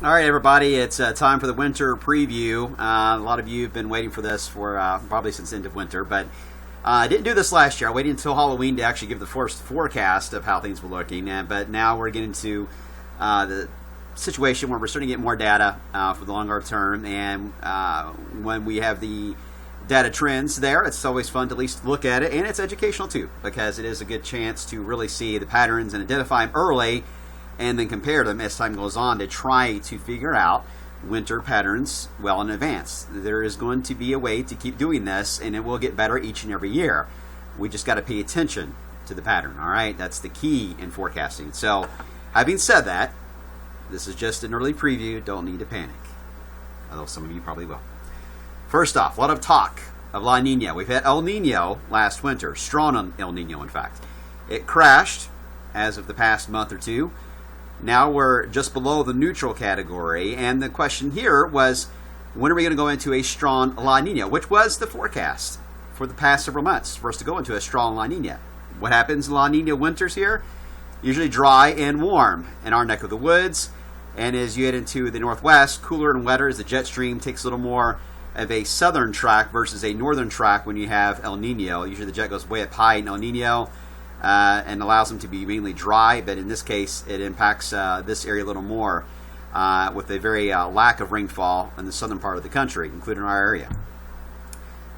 All right, everybody, it's time for the winter preview. A lot of you have been waiting for this for probably since the end of winter, but I didn't do this last year. I waited until Halloween to actually give the first forecast of how things were looking, but now we're getting to the situation where we're starting to get more data for the longer term, and when we have the data trends there, it's always fun to at least look at it, and it's educational too, because it is a good chance to really see the patterns and identify them early and then compare them as time goes on to try to figure out winter patterns well in advance. There is going to be a way to keep doing this, and it will get better each and every year. We just got to pay attention to the pattern, all right? That's the key in forecasting. So, having said that, this is just an early preview. Don't need to panic, although some of you probably will. First off, a lot of talk of La Nina. We've had El Nino last winter, strong El Nino, in fact. It crashed as of the past month or two. Now we're just below the neutral category, and the question here was, when are we going to go into a strong La Nina, which was the forecast for the past several months for us to go into a strong La Nina. What happens in La Nina winters here? Usually dry and warm in our neck of the woods, and as you head into the northwest, cooler and wetter as the jet stream takes a little more of a southern track versus a northern track when you have El Nino. Usually the jet goes way up high in El Nino, and allows them to be mainly dry, but in this case it impacts this area a little more with a very lack of rainfall in the southern part of the country, including our area.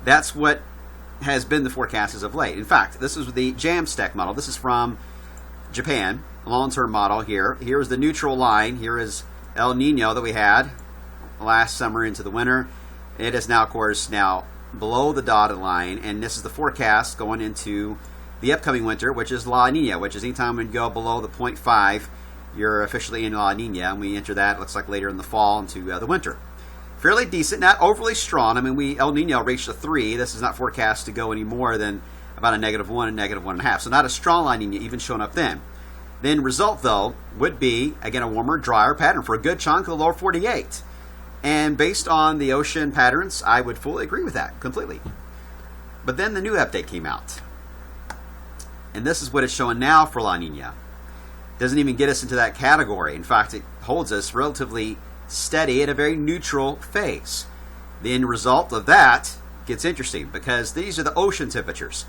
That's what has been the forecast as of late. In fact, this is the Jamstack model. This is from Japan, a long-term model here. Here is the neutral line. Here is El Nino that we had last summer into the winter. It is now, of course, now below the dotted line, and this is the forecast going into the upcoming winter, which is La Nina, which is anytime we go below the 0.5, you're officially in La Nina, and we enter that, looks like later in the fall into the winter. Fairly decent, not overly strong. I mean, El Nino reached a 3. This is not forecast to go any more than about a -1 and -1.5. So not a strong La Nina even showing up then. Then result, though, would be, again, a warmer, drier pattern for a good chunk of the lower 48. And based on the ocean patterns, I would fully agree with that completely. But then the new update came out. And this is what it's showing now for La Nina. Doesn't even get us into that category. In fact, it holds us relatively steady at a very neutral phase. The end result of that gets interesting because these are the ocean temperatures.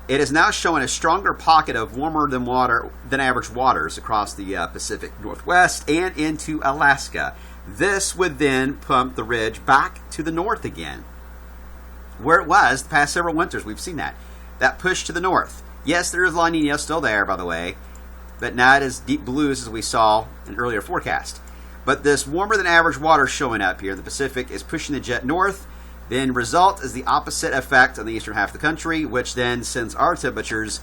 It is now showing a stronger pocket of warmer than average waters across the Pacific Northwest and into Alaska. This would then pump the ridge back to the north again, where it was the past several winters. We've seen that push to the north. Yes, there is La Nina still there, by the way, but not as deep blues as we saw in an earlier forecast. But this warmer than average water showing up here in the Pacific is pushing the jet north. Then result is the opposite effect on the eastern half of the country, which then sends our temperatures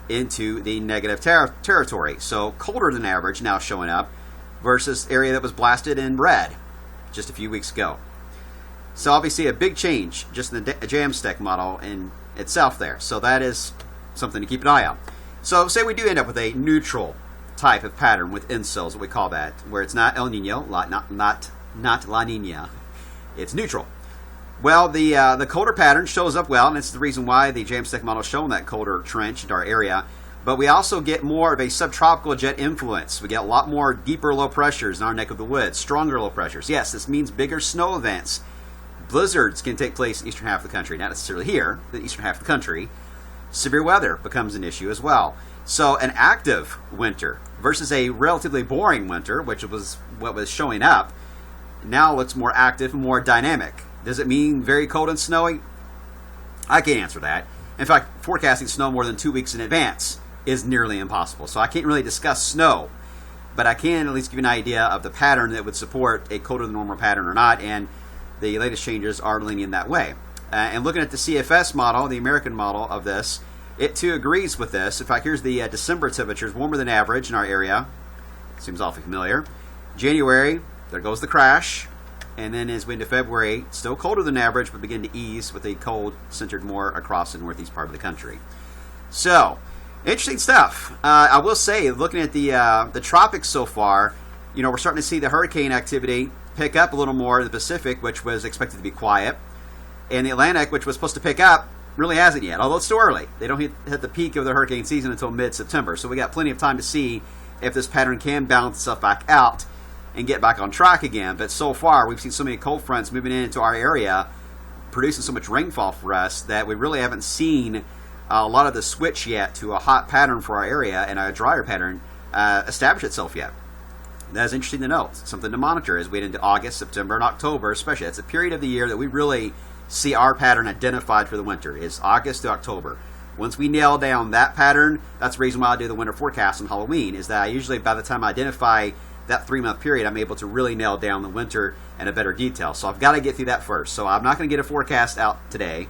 into the negative territory. So colder than average now showing up versus area that was blasted in red just a few weeks ago. So obviously a big change just in the Jamstack model in itself there. So that is something to keep an eye on. So say we do end up with a neutral type of pattern with incels, what we call that, where it's not El Nino, not La Nina, it's neutral. Well, the colder pattern shows up well, and it's the reason why the Jamstack model is showing that colder trench into our area. But we also get more of a subtropical jet influence. We get a lot more deeper low pressures in our neck of the woods, stronger low pressures. Yes, this means bigger snow events. Blizzards can take place in the eastern half of the country, not necessarily here, the eastern half of the country. Severe weather becomes an issue as well. So an active winter versus a relatively boring winter, which was what was showing up, now looks more active and more dynamic. Does it mean very cold and snowy? I can't answer that. In fact, forecasting snow more than 2 weeks in advance is nearly impossible. So I can't really discuss snow, but I can at least give you an idea of the pattern that would support a colder than normal pattern or not, and the latest changes are leaning that way. And looking at the CFS model, the American model of this, it too agrees with this. In fact, here's the December temperatures, warmer than average in our area. Seems awfully familiar. January, there goes the crash. And then as we into February, still colder than average, but begin to ease with a cold centered more across the northeast part of the country. So, interesting stuff. I will say, looking at the tropics so far, we're starting to see the hurricane activity pick up a little more in the Pacific, which was expected to be quiet. And the Atlantic, which was supposed to pick up, really hasn't yet, although it's still early. They don't hit the peak of the hurricane season until mid-September, so we got plenty of time to see if this pattern can balance itself back out and get back on track again. But so far, we've seen so many cold fronts moving into our area, producing so much rainfall for us that we really haven't seen a lot of the switch yet to a hot pattern for our area and a drier pattern establish itself yet. That is interesting to note. Something to monitor as we get into August, September, and October, especially. It's a period of the year that we really see our pattern identified for the winter, is August to October. Once we nail down that pattern, that's the reason why I do the winter forecast on Halloween, is that I usually, by the time I identify that 3-month period, I'm able to really nail down the winter in a better detail. So I've got to get through that first. So I'm not going to get a forecast out today,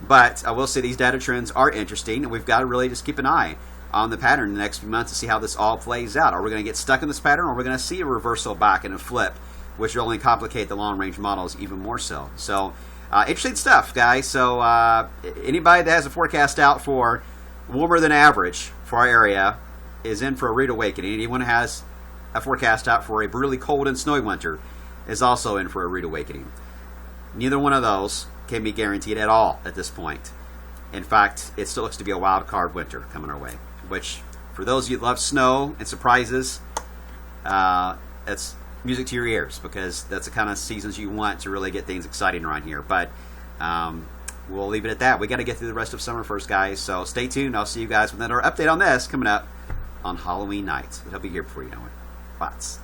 but I will say these data trends are interesting, and we've got to really just keep an eye on the pattern in the next few months to see how this all plays out. Are we going to get stuck in this pattern, or are we going to see a reversal back and a flip, which will only complicate the long-range models even more so? So, interesting stuff, guys. So, anybody that has a forecast out for warmer than average for our area is in for a rude awakening. Anyone who has a forecast out for a brutally cold and snowy winter is also in for a rude awakening. Neither one of those can be guaranteed at all at this point. In fact, it still looks to be a wild card winter coming our way, which, for those of you that love snow and surprises, it's music to your ears, because that's the kind of seasons you want to really get things exciting around here. But we'll leave it at that. We got to get through the rest of summer first, guys. So stay tuned. I'll see you guys with another update on this coming up on Halloween night. It'll be here before you know it. Bots.